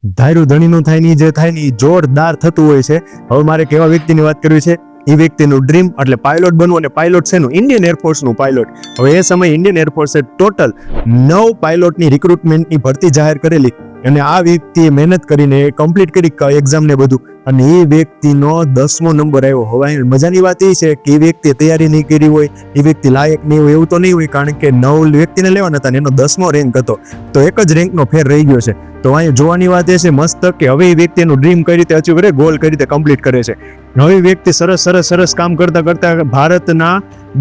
ધાર્યું ધણીનું થાય ની જે થાય ની જોરદાર થતું હોય છે. હવે મારે કેવા વ્યક્તિની વાત કરવી છે? એ વ્યક્તિનું ડ્રીમ એટલે પાયલોટ બનવું. અને પાયલોટ છે ઇન્ડિયન એરફોર્સનું પાયલોટ. હવે એ સમયે ઇન્ડિયન એરફોર્સે ટોટલ 9 પાયલોટની રિક્રુટમેન્ટની ભરતી જાહેર કરેલી અને આ વ્યક્તિએ મહેનત કરીને કમ્પ્લીટ કરી એક્ઝામ ને બધું, અને એ વ્યક્તિનો 10મો નંબર આવ્યો. હવે મજાની વાત એ છે કે એ વ્યક્તિએ તૈયારી નહીં કરી હોય, એ વ્યક્તિ લાયક નહીં હોય એવું તો નહીં હોય, કારણ કે 9 વ્યક્તિને લેવાના હતા ને એનો 10મો રેન્ક હતો, તો એક જ રેન્કનો ફેર રહી ગયો છે. તો અહીંયા જોવાની વાત એ છે મસ્ત કે હવે એ વ્યક્તિ એનું ડ્રીમ કઈ રીતે અચીવ કરે, ગોલ કઈ રીતે કમ્પ્લીટ કરે છે. હવે વ્યક્તિ સરસ કામ કરતા કરતા ભારતના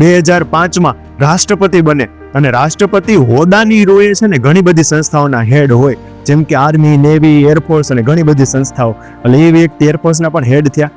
2005માં રાષ્ટ્રપતિ બને. અને રાષ્ટ્રપતિ હોદ્દાની રોએ છે ને ઘણી બધી સંસ્થાઓના હેડ હોય, જેમ કે આર્મી, નેવી, એરફોર્સ અને ઘણી બધી સંસ્થાઓ. એટલે એ વ્યક્તિ એરફોર્સના પણ હેડ થયા.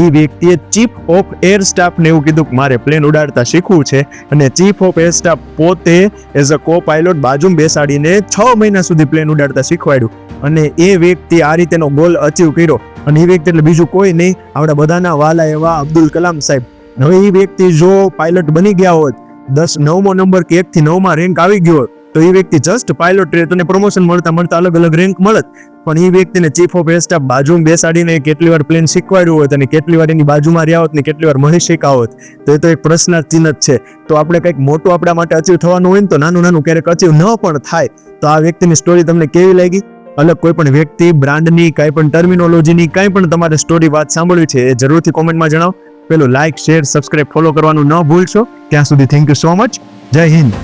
એ વ્યક્તિએ ચીફ ઓફ એર સ્ટાફને એવું કીધું કે મારે પ્લેન ઉડાડતા શીખવું છે, અને ચીફ ઓફ એર સ્ટાફ પોતે એઝ અ કો પાયલોટ બાજુમાં બેસાડીને 6 મહિના સુધી પ્લેન ઉડાડતા શીખવાડ્યું. અને એ વ્યક્તિ આ રીતેનો ગોલ અચીવ કર્યો. અને એ વ્યક્તિ એટલે બીજું કોઈ નહીં, આપણા બધાના વાલા એવા અબ્દુલ કલામ સાહેબ. હવે એ વ્યક્તિ જો પાયલોટ બની ગયા હોત, 9મો નંબર કે 1 થી 9માં રેન્ક આવી ગયો હોત, તો એ વ્યક્તિ જસ્ટ પાયલોટ રહે, તો પ્રમોશન મળતા અલગ અલગ રેન્ક મળત. પણ એ વ્યક્તિને ચીફ ઓફ એર સ્ટાફ બાજુમાં બેસાડીને કેટલી વાર પ્લેન શીખવાડ્યું હોત, અને કેટલી વાર એની બાજુમાં રહ્યા હોત ને કેટલી વાર મહી શીખા હોત, તો એ તો એક પ્રશ્નાર્થ ચિહ્ન જ છે. તો આપણે કંઈક મોટું આપણા માટે અચીવ થવાનું હોય ને, તો નાનું ક્યારેક અચીવ ન પણ થાય. તો આ વ્યક્તિની સ્ટોરી તમને કેવી લાગી? અલગ કોઈ પણ વ્યક્તિ, બ્રાન્ડની, કાંઈ પણ ટર્મિનોલોજીની કાંઈ પણ તમારે સ્ટોરી વાત સાંભળવી છે એ જરૂરથી કોમેન્ટમાં જણાવો. પેલું લાઇક, શેર, સબસ્ક્રાઇબ, ફોલો કરવાનું ન ભૂલશો. ત્યાં સુધી થેન્ક યુ સો મચ. જય હિન્દ.